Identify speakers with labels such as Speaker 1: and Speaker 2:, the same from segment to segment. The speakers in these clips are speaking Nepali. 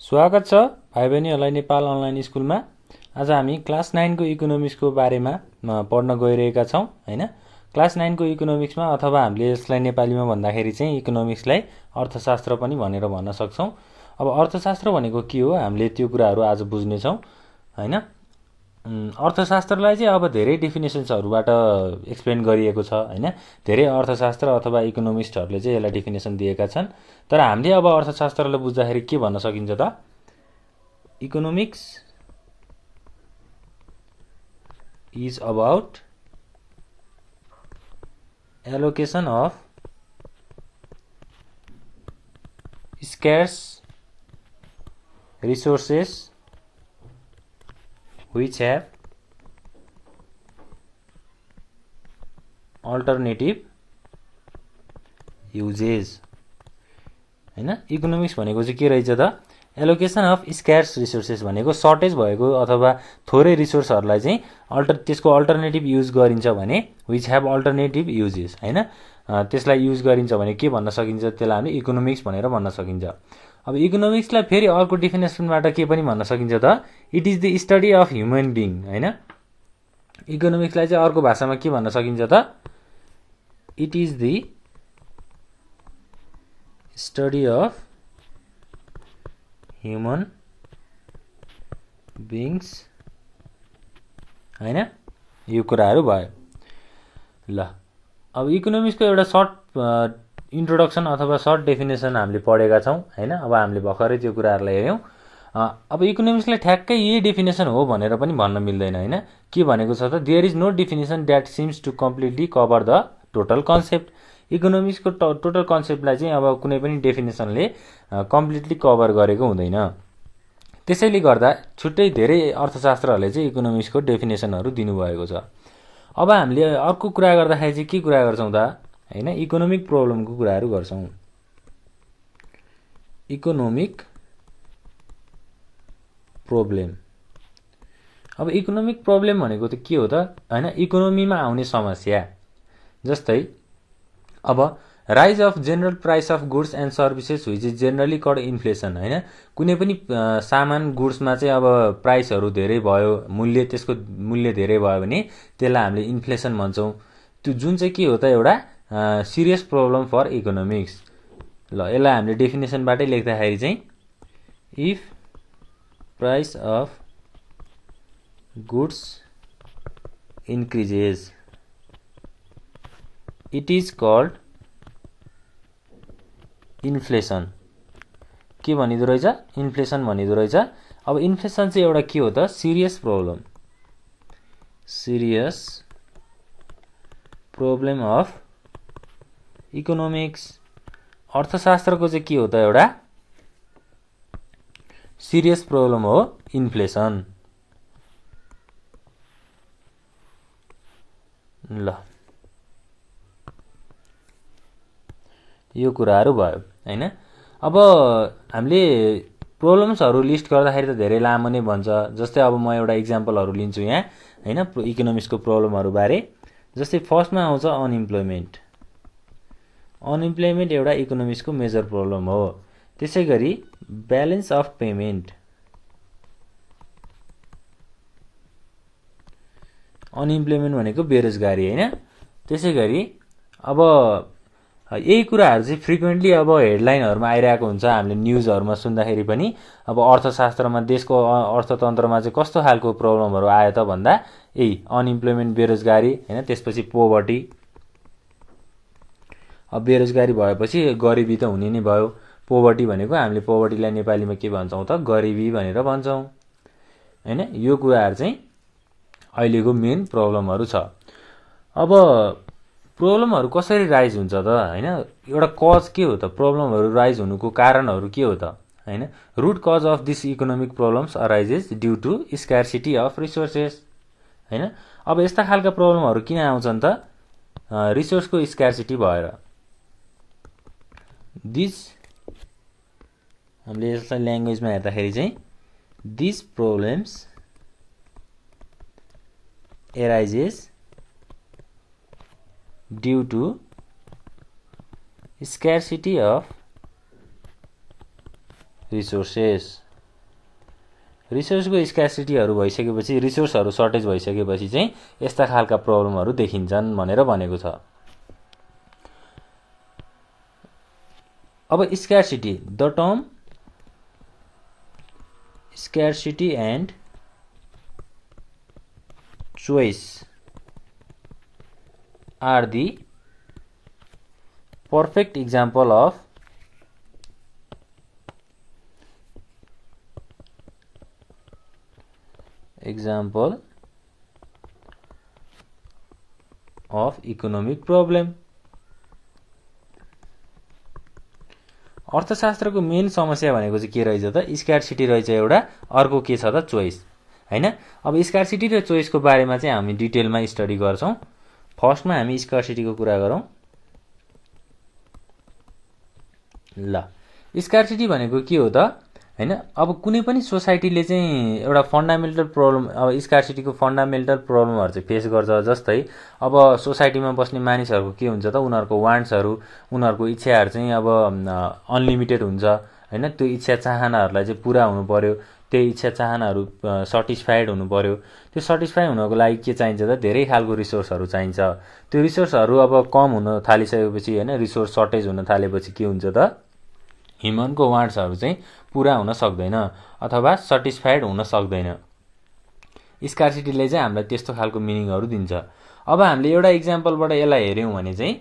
Speaker 1: स्वागत छ भाइ बहिनीहरूलाई नेपाल अनलाइन स्कुलमा। आज हामी क्लास 9 को इकोनोमिक्सको बारेमा पढ्न गइरहेका छौँ हैन। क्लास 9 को इकोनोमिक्समा अथवा हामीले यसलाई नेपालीमा भन्दाखेरि चाहिँ इकोनोमिक्सलाई अर्थशास्त्र पनि भनेर भन्न सक्छौँ। अब अर्थशास्त्र भनेको के हो हामीले त्यो कुराहरू आज बुझ्नेछौँ हैन। अर्थशास्त्रलाई चाहिँ अब धेरै डेफिनेसन्सहरूबाट एक्सप्लेन गरिएको छ हैन। धेरै अर्थशास्त्र अथवा इकोनोमिस्टहरूले चाहिँ यसलाई डेफिनेसन दिएका छन्। तर हामीले अब अर्थशास्त्रलाई बुझ्दाखेरि के भन्न सकिन्छ त? Economics is about allocation of scarce resources which have alternative uses हैन। इकोनोमिक्स भनेको चाहिँ के रहेछ त? एलोकेसन अफ स्कार्स रिसोर्सेस भनेको सर्टेज भएको अथवा थोरै रिसोर्सहरूलाई चाहिँ त्यसको अल्टरनेटिभ युज गरिन्छ भने which have alternative uses हैन। त्यसलाई युज गरिन्छ भने के भन्न सकिन्छ? त्यसलाई हामी इकोनोमिक्स भनेर भन्न सकिन्छ। अब इकोनोमिक्सलाई फेरि अर्को डेफिनेसनबाट के पनि भन्न सकिन्छ त? It is the study of human being हैन। इकोनोमिक्सलाई चाहिँ अर्को भाषामा के भन्न सकिन्छ त? It is the study of human beings हैन। यो कुराहरू भयो। ल अब इकोनोमिक्सको एउटा सर्ट इन्ट्रोडक्सन अथवा सर्ट डेफिनेसन हामीले पढेका छौँ हैन। अब हामीले भर्खरै त्यो कुराहरूलाई हेऱ्यौँ। अब इकोनोमिक्सलाई ठ्याक्कै यही डेफिनेसन हो भनेर पनि भन्न मिल्दैन हैन। के भनेको छ त? There is no definition that seems to completely cover the total concept. इकोनोमिक्सको टोटल कन्सेप्टलाई चाहिँ अब कुनै पनि डेफिनेसनले कम्प्लिटली कभर गरेको हुँदैन। त्यसैले गर्दा छुट्टै धेरै अर्थशास्त्रहरूले चाहिँ इकोनोमिक्सको डेफिनेसनहरू दिनुभएको छ। अब हामीले अर्को कुरा गर्दाखेरि चाहिँ के कुरा गर्छौँ त हैन? इकोनोमिक प्रब्लमको कुराहरू गर्छौँ। Economic problem. अब इकोनोमिक प्रब्लम भनेको त के हो त हैन? इकोनोमीमा आउने समस्या जस्तै अब rise of general price of goods and services which is generally called inflation हैन। कुनै पनि सामान गुड्समा चाहिँ अब प्राइसहरू धेरै भयो, त्यसको मूल्य धेरै भयो भने त्यसलाई हामीले इन्फ्लेसन भन्छौँ। त्यो जुन चाहिँ के हो त? एउटा सिरियस प्रब्लम फर इकोनोमिक्स। ल यसलाई हामीले डेफिनेसनबाटै लेख्दाखेरि चाहिँ if price of goods increases it is called inflation. के भनिदो रहेछ? इन्फ्लेसन भनिदो रहेछ। अब इन्फ्लेसन चाहिँ एउटा के हो त? Serious problem. Serious problem of economics. अर्थशास्त्रको चाहिँ के हो त? एउटा सिरियस प्रब्लम हो इन्फ्लेसन। ल यो कुराहरू भयो हैन। अब हामीले प्रब्लम्सहरू लिस्ट गर्दाखेरि त धेरै लामो नै भन्छ। जस्तै अब म एउटा इक्जाम्पलहरू लिन्छु यहाँ हैन इकोनोमिक्सको प्रब्लमहरू बारे। जस्तै फर्स्टमा आउँछ अनइम्प्लोइमेन्ट। अनइम्प्लोइमेन्ट एउटा इकोनोमिक्सको मेजर प्रब्लम हो। त्यसै गरी ब्यालेन्स अफ पेमेन्ट। अनइम्प्लोइमेन्ट भनेको बेरोजगारी हैन। त्यसै गरी अब यही कुराहरू चाहिँ फ्रिक्वेन्टली अब हेडलाइनहरूमा आइरहेको हुन्छ। हामीले न्युजहरूमा सुन्दाखेरि पनि अब अर्थशास्त्रमा देशको अर्थतन्त्रमा चाहिँ कस्तो खालको प्रब्लमहरू आयो त भन्दा यही अनइम्प्लोइमेन्ट बेरोजगारी हैन। त्यसपछि पोभर्टी। अब बेरोजगारी भएपछि गरिबी त हुने नै भयो। पोभर्टी भनेको हामीले पोभर्टीलाई नेपालीमा के भन्छौँ त? गरिबी भनेर भन्छौँ हैन। यो कुराहरू चाहिँ अहिलेको मेन प्रब्लमहरू छ। अब प्रब्लमहरू कसरी राइज हुन्छ त हैन? एउटा कज के हो त? प्रब्लमहरू राइज हुनुको कारणहरू के हो त हैन? Root cause of this economic problems arises due to scarcity of resources हैन। अब यस्ता खालका प्रब्लमहरू किन आउँछन् त? रिसोर्सको स्कार्सिटी भएर। दिस हामीले यसलाई ल्याङ्ग्वेजमा हेर्दाखेरि चाहिँ this problems arises due to scarcity of resources रिसोर्सको स्क्यासिटीहरू भइसकेपछि, रिसोर्सहरू सर्टेज भइसकेपछि चाहिँ यस्ता खालका प्रब्लमहरू देखिन्छन् भनेर भनेको छ। अब scarcity, the term scarcity and choice are the perfect example of economic problem। अर्थशास्त्रको मेन समस्या भनेको चाहिँ के रहेछ त? स्क्यार्सिटी रहेछ एउटा, अर्को के छ त? चोइस, हैन? अब स्क्यार्सिटी र चोइसको बारेमा चाहिँ हामी डिटेलमा स्टडी गर्छौं। फर्स्टमा हामी स्क्यार्सिटीको कुरा गरौँ। ल, स्क्यार्सिटी भनेको के हो त? हैन, अब कुनै पनि सोसाइटीले चाहिँ एउटा फन्डामेन्टल प्रब्लम, अब स्क्यार्सिटीको फन्डामेन्टल प्रब्लमहरू चाहिँ फेस गर्छ। जस्तै अब सोसाइटीमा बस्ने मानिसहरूको के हुन्छ त? उनीहरूको वान्ट्सहरू, उनीहरूको इच्छाहरू चाहिँ अब अनलिमिटेड हुन्छ, हैन? त्यो इच्छा चाहनाहरूलाई चाहिँ पुरा हुनु पर्यो, त्यही इच्छा चाहनाहरू सटिस्फाइड हुनु पर्यो। त्यो सटिस्फाई हुनको लागि के चाहिन्छ त? धेरै खालको रिसोर्सहरू चाहिन्छ। त्यो रिसोर्सहरू अब कम हुन थालिसकेपछि, हैन, रिसोर्स सर्टेज हुन थालेपछि के हुन्छ त? ह्युमनको वान्ट्सहरू चाहिँ पुरा हुन सक्दैन अथवा सटिस्फाइड हुन सक्दैन। स्क्यार्सिटीले चाहिँ हामीलाई त्यस्तो खालको मिनिङहरू दिन्छ। अब हामीले एउटा इक्जाम्पलबाट यसलाई हेर्यौँ भने चाहिँ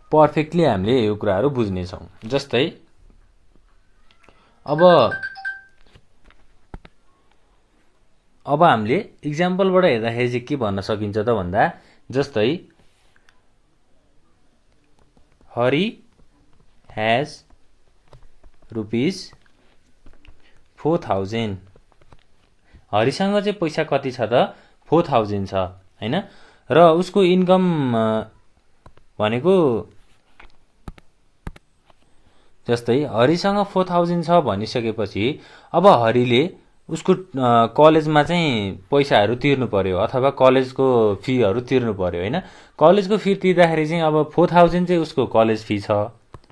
Speaker 1: पर्फेक्टली हामीले यो कुराहरू बुझ्नेछौँ। जस्तै अब हामीले इक्जाम्पलबाट हेर्दाखेरि चाहिँ के भन्न सकिन्छ त भन्दा, जस्तै हरि has रुपीज 4000। हरिसँग चाहिँ पैसा कति छ त? 4000 छ, हैन? र उसको इन्कम भनेको, जस्तै हरिसँग 4000 छ भनिसकेपछि अब हरिले उसको कलेजमा चाहिँ पैसाहरू तिर्नु पर्यो अथवा कलेजको फीहरू तिर्नु पर्यो, हैन? कलेजको फी तिर्दाखेरि चाहिँ अब 4000 चाहिँ उसको कलेज फी छ,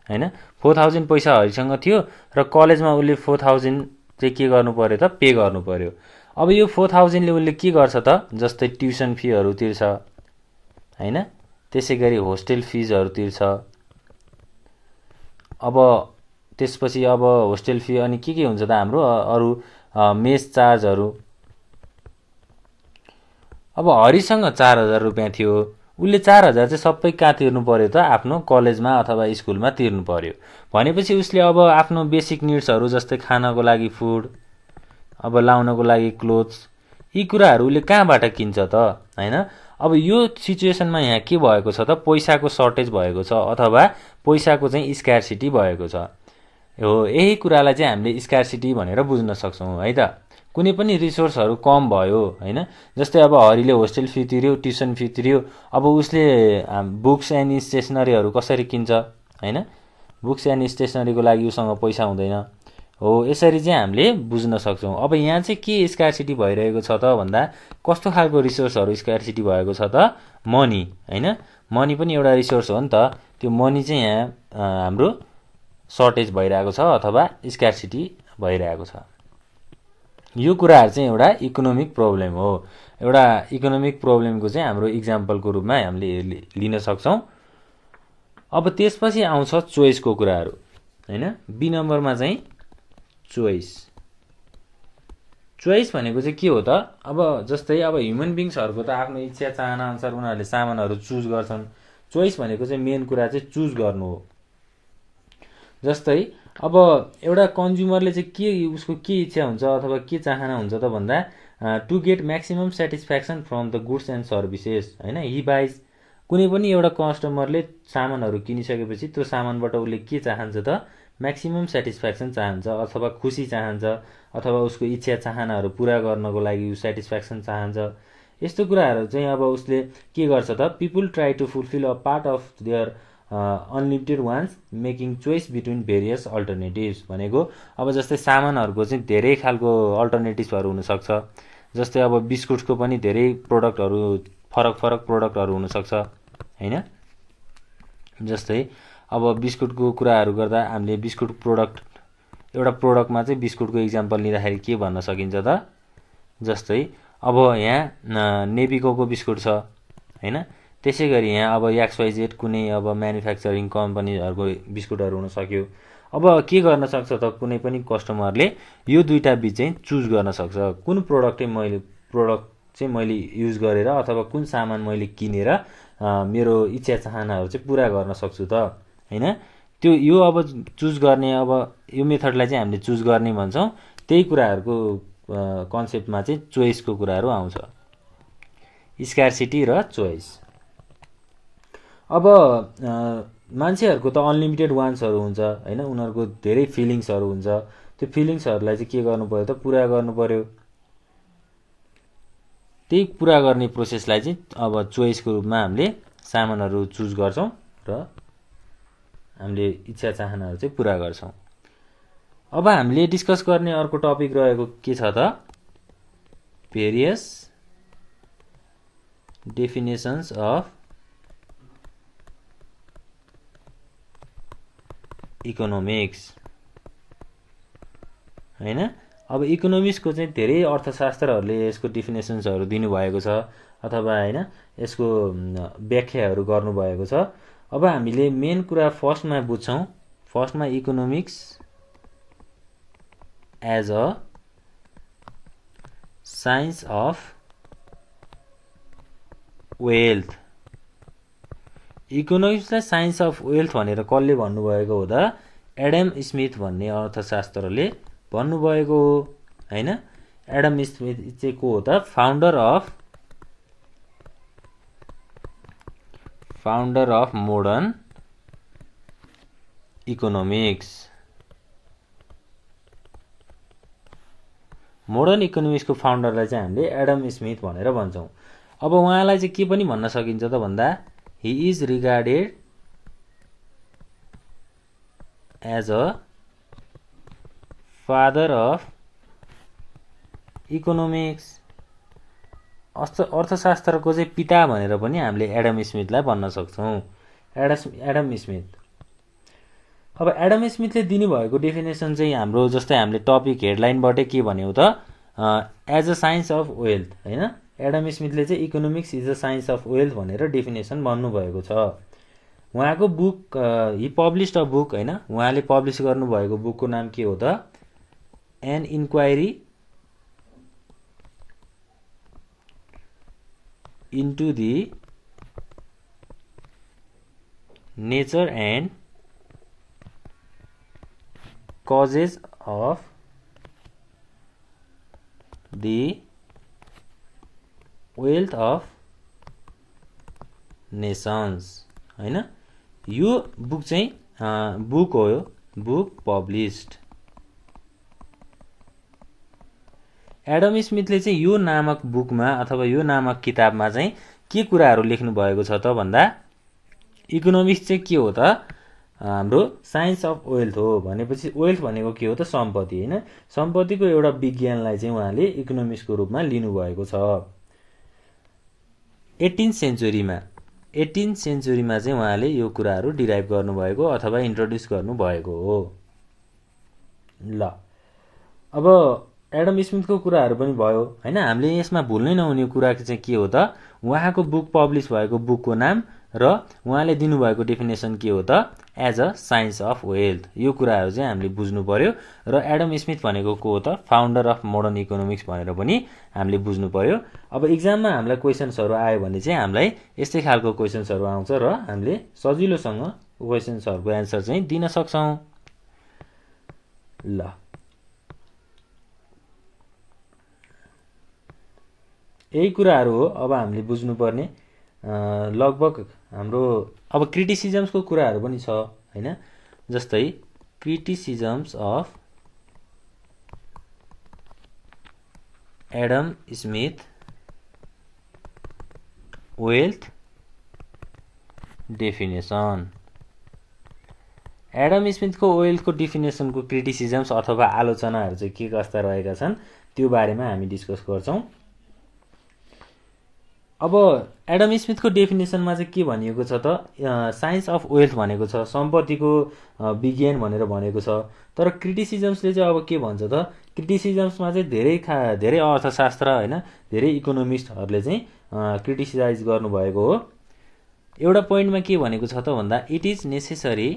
Speaker 1: हैन? 4000 पैसा हरिसँग थियो र कलेजमा उसले 4000 चाहिँ के गर्नु पर्यो त? पे गर्नु पर्यो। अब यो 4000 ले उसले के गर्छ त? जस्तै ट्युसन फीहरू तिर्छ, हैन? त्यसैगरी होस्टेल फिजहरू तिर्छ। अब त्यसपछि अब होस्टेल फी अनि के हुन्छ त हाम्रो अरू मेस चार्जहरू। अब हरिसँग 4000 रुपैयाँ थियो, उसले 4000 चाहिँ सबै कहाँ तिर्नु पर्यो त? आफ्नो कलेजमा अथवा स्कुलमा तिर्नु पर्यो। भनेपछि उसले अब आफ्नो बेसिक निड्सहरू जस्तै खानको लागि फुड, अब लाउनको लागि क्लोथ्स, यी कुराहरू उसले कहाँबाट किन्छ त? हैन? अब यो सिचुएसनमा यहाँ के भएको छ त? पैसाको सर्टेज भएको छ अथवा पैसाको चाहिँ स्क्यार्सिटी भएको छ। हो, यही कुरालाई चाहिँ हामीले स्क्यार्सिटी भनेर बुझ्न सक्छौँ, है त? कुनै पनि रिसोर्सहरू कम भयो, हैन? जस्तै अब हरिले होस्टेल फी तिर्यो, ट्युसन फी तिर्यो, अब उसले बुक्स एन्ड स्टेसनरीहरू कसरी किन्छ, हैन? बुक्स एन्ड स्टेसनरीको लागि उसँग पैसा हुँदैन। हो, यसरी चाहिँ हामीले बुझ्न सक्छौँ। अब यहाँ चाहिँ के स्क्यार्सिटी भइरहेको छ त भन्दा, कस्तो खालको रिसोर्सहरू स्क्यार्सिटी भएको छ त? मनी, हैन? मनी पनि एउटा रिसोर्स हो नि त। त्यो मनी चाहिँ यहाँ हाम्रो सर्टेज भइरहेको छ अथवा स्क्यार्सिटी भइरहेको छ। यो कुराहरू चाहिँ एउटा इकोनोमिक प्रब्लम हो। एउटा इकोनोमिक प्रब्लमको चाहिँ हाम्रो इक्जाम्पलको रूपमा हामीले लिन सक्छौँ। अब त्यसपछि आउँछ चोइसको कुराहरू, हैन? बी नम्बरमा चाहिँ चोइस। चोइस भनेको चाहिँ के हो त? अब जस्तै अब ह्युमन बिङ्सहरूको त आफ्नो इच्छा चाहना अनुसार उनीहरूले सामानहरू चुज गर्छन्। चोइस भनेको चाहिँ मेन कुरा चाहिँ चुज गर्नु हो। जस्तै अब एउटा कन्ज्युमरले चाहिँ के उसको के इच्छा हुन्छ अथवा के चाहना हुन्छ त भन्दा, to get maximum satisfaction from the goods and services, हैन? हि बाइज, कुनै पनि एउटा कस्टमरले सामानहरू किनिसकेपछि त्यो सामानबाट उसले के चाहन्छ त? म्याक्सिमम सेटिस्फ्याक्सन चाहन्छ अथवा खुसी चाहन्छ अथवा उसको इच्छा चाहनाहरू पुरा गर्नको लागि सेटिस्फ्याक्सन चाहन्छ। यस्तो कुराहरू चाहिँ अब उसले के गर्छ त? People try to fulfil a part of their unlimited wants making choice between various alternatives भनेको, अब जस्तै सामानहरूको चाहिँ धेरै खालको अल्टरनेटिभ्सहरू हुनसक्छ। जस्तै अब बिस्कुटको पनि धेरै प्रोडक्टहरू, फरक फरक प्रोडक्टहरू हुनसक्छ, हैन? जस्तै अब बिस्कुटको कुराहरू गर्दा हामीले बिस्कुट प्रोडक्ट एउटा प्रोडक्टमा चाहिँ बिस्कुटको इक्जाम्पल लिँदाखेरि के भन्न सकिन्छ त, जस्तै अब यहाँ नेबिकोको बिस्कुट छ हैन, त्यसै गरी यहाँ अब XYZ कुनै अब म्यानुफ्याक्चरिङ कम्पनीहरूको बिस्कुटहरू हुन सक्यो। अब के गर्न सक्छ त, कुनै पनि कस्टमरले यो दुईटा बीच चाहिँ चुज गर्न सक्छ, कुन प्रोडक्ट चाहिँ मैले युज गरेर अथवा कुन सामान मैले किनेर मेरो इच्छा चाहनाहरू चाहिँ पुरा गर्न सक्छु त हैन। त्यो यो अब चुज गर्ने, अब यो मेथडलाई चाहिँ हामीले चुज गर्ने भन्छौँ। त्यही कुराहरूको कन्सेप्टमा चाहिँ चोइसको कुराहरू आउँछ, स्कार्सिटी र चोइस। अब मान्छेहरूको त अनलिमिटेड वान्ट्सहरू हुन्छ हैन, उनीहरूको धेरै फिलिङ्सहरू हुन्छ। त्यो फिलिङ्सहरूलाई चाहिँ के गर्नु पर्यो त, पुरा गर्नु पर्यो। त्यही पुरा गर्ने प्रोसेसलाई चाहिँ अब चोइसको रूपमा हामीले सामानहरू चुज गर्छौँ र हामीले इच्छा चाहनाहरू चाहिँ पुरा गर्छौँ। अब हामीले डिस्कस गर्ने अर्को टपिक रहेको के छ त, भेरियस डेफिनेसन्स अफ इकोनोमिक्स हैन। अब इकोनोमिक्सको चाहिँ धेरै अर्थशास्त्रहरूले यसको डेफिनेसन्सहरू दिनुभएको छ अथवा हैन यसको व्याख्याहरू गर्नुभएको छ। अब हामीले मेन कुरा फर्स्टमा बुझ्छौँ। फर्स्टमा economics as a science of wealth. इकोनोमिक्सलाई साइन्स अफ वेल्थ भनेर कसले भन्नुभएको हो त, एडम स्मिथ भन्ने अर्थशास्त्रले भन्नुभएको हो हैन। एडम स्मिथ चाहिँ को हो त, founder of modern economics. Modern इकोनोमिक्सको फाउन्डरलाई चाहिँ हामीले एडम स्मिथ भनेर भन्छौँ। अब उहाँलाई चाहिँ के पनि भन्न सकिन्छ त भन्दा, he is regarded as a father of economics। अर्थशास्त्रको चाहिँ पिता भनेर पनि हामीले एडम स्मिथलाई भन्न सक्छौँ। Adam Smith. अब एडम स्मिथले दिनुभएको डेफिनेसन चाहिँ हाम्रो जस्तै हामीले टपिक हेडलाइनबाटै के भन्यौँ त, as a science of wealth हैन। एडम स्मिथले चाहिँ economics is a science of wealth भनेर डेफिनेसन भन्नुभएको छ। उहाँको book he published a book हैन, उहाँले पब्लिस गर्नुभएको बुकको नाम के हो त, an inquiry into the nature and causes of the wealth of nations हैन। यो बुक चाहिँ बुक हो, यो बुक पब्लिस्ड। एडम स्मिथले चाहिँ यो नामक बुकमा अथवा यो नामक किताबमा चाहिँ के कुराहरू लेख्नु भएको छ त भन्दा, इकोनोमिक्स चाहिँ के हो त, हाम्रो साइन्स अफ वेल्थ हो। भनेपछि वेल्थ भनेको के हो त, सम्पत्ति हैन। सम्पत्तिको एउटा विज्ञानलाई चाहिँ उहाँले इकोनोमिक्सको रूपमा लिनुभएको छ। 18th सेन्चुरीमा चाहिँ उहाँले यो कुराहरू डिराइभ गर्नुभएको अथवा इन्ट्रोड्युस गर्नुभएको हो। ल अब एडम स्मिथको कुराहरू पनि भयो हैन। हामीले यसमा भुल्नै नहुने कुरा चाहिँ के हो त, उहाँको बुक पब्लिस भएको बुकको नाम र उहाँले दिनुभएको डेफिनेसन के हो त, as a science of wealth. यो कुराहरू चाहिँ हामीले बुझ्नु पर्यो। र एडम स्मिथ भनेको को हो त, फाउन्डर अफ मोडर्न इकोनोमिक्स भनेर पनि हामीले बुझ्नु पर्यो। अब इक्जाममा हामीलाई क्वेसन्सहरू आयो भने चाहिँ हामीलाई यस्तै खालको क्वेसन्सहरू आउँछ र हामीले सजिलोसँग क्वेसन्सहरूको एन्सर चाहिँ दिन सक्छौँ। ल यही कुराहरू हो अब हामीले बुझ्नुपर्ने। लगभग हाम्रो अब क्रिटिसिजम्सको कुराहरू पनि छ हैन। जस्तै criticisms of Adam Smith wealth definition. Adam स्मिथको वेल्थको डेफिनेसनको क्रिटिसिजम्स अथवा आलोचनाहरू चाहिँ के कस्ता रहेका छन् त्यो बारेमा हामी डिस्कस गर्छौँ। अब एडम स्मिथको डेफिनेसनमा चाहिँ के भनिएको छ त साइन्स अफ वेल्थ भनेको छ, सम्पत्तिको विज्ञान भनेर भनेको छ। तर क्रिटिसिजम्सले चाहिँ अब के भन्छ त, क्रिटिसिजम्समा चाहिँ धेरै अर्थशास्त्र होइन धेरै इकोनोमिस्टहरूले चाहिँ क्रिटिसाइज गर्नुभएको हो। एउटा पोइन्टमा के भनेको छ त भन्दा it is necessary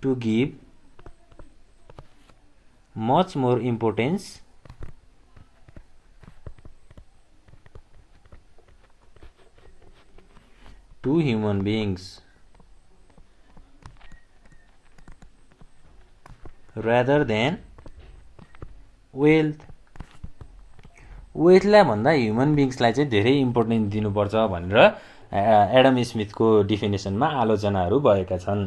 Speaker 1: to give much more importance to human beings rather than wealth। वेल्थलाई भन्दा ह्युमन बिङ्सलाई चाहिँ धेरै इम्पोर्टेन्स दिनुपर्छ भनेर एडम स्मिथको डिफिनेसनमा आलोचनाहरू भएका छन्।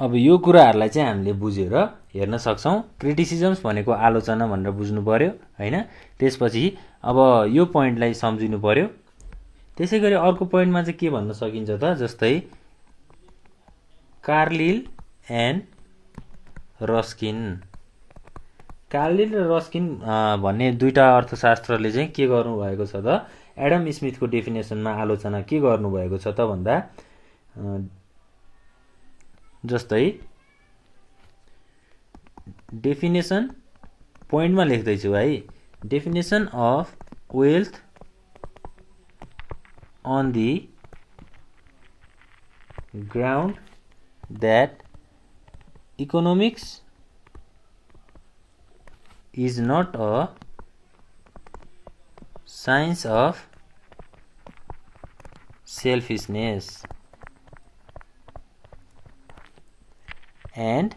Speaker 1: अब यो कुराहरूलाई चाहिँ हामीले बुझेर हेर्न सक्छौँ। क्रिटिसिजम्स भनेको आलोचना भनेर बुझ्नु पर्यो होइन। त्यसपछि अब यो पोइन्टलाई सम्झिनु पर्यो। त्यसै गरी अर्को पोइन्टमा चाहिँ के भन्न सकिन्छ त, जस्तै कार्लिल एन्ड रस्किन। कार्लिल र रस्किन भन्ने दुईटा अर्थशास्त्रले चाहिँ के गर्नुभएको छ त, एडम स्मिथको डेफिनेसनमा आलोचना के गर्नुभएको छ त भन्दा जस्तै डेफिनेसन पोइन्टमा लेख्दैछु है, definition of wealth on the ground that economics is not a science of selfishness and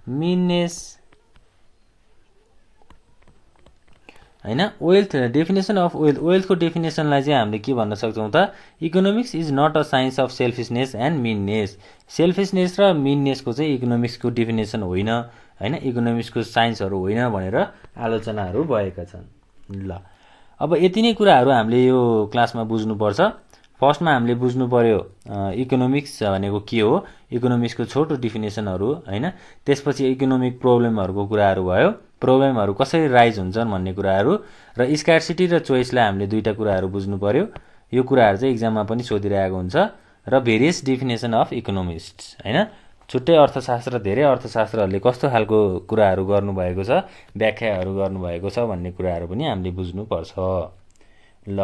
Speaker 1: meanness हैन। वेल्थ डेफिनेसन अफ वेल्थको डेफिनेसनलाई चाहिँ हामीले के भन्न सक्छौँ त, economics is not a science of selfishness and meanness. Selfishness र मिननेसको चाहिँ इकोनोमिक्सको डेफिनेसन होइन हैन, इकोनोमिक्सको साइन्सहरू होइन भनेर आलोचनाहरू भएका छन्। ल अब यति नै कुराहरू हामीले यो क्लासमा बुझ्नुपर्छ। फर्स्टमा हामीले बुझ्नु पर्यो इकोनोमिक्स भनेको के हो, इकोनोमिक्सको छोटो डिफिनेसनहरू हैन। त्यसपछि इकोनोमिक प्रब्लमहरूको कुराहरू भयो, प्रब्लमहरू कसरी राइज हुन्छन् भन्ने कुराहरू, र स्कार्सिटी र चोइसलाई हामीले दुईटा कुराहरू बुझ्नु पर्यो। यो कुराहरू चाहिँ इक्जाममा पनि सोधिरहेको हुन्छ। र भेरियस डिफिनेसन अफ इकोनोमिस्ट हैन, छुट्टै अर्थशास्त्र धेरै अर्थशास्त्रहरूले कस्तो खालको कुराहरू गर्नुभएको छ, व्याख्याहरू गर्नुभएको छ भन्ने कुराहरू पनि हामीले बुझ्नुपर्छ। ल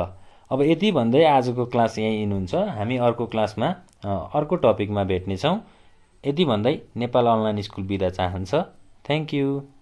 Speaker 1: अब यति भन्दै आजको क्लास यहीँ इन हुन्छ। हामी अर्को क्लासमा अर्को टपिकमा भेट्नेछौँ। यति भन्दै नेपाल अनलाइन स्कुल बिदा चाहन्छ। Thank you.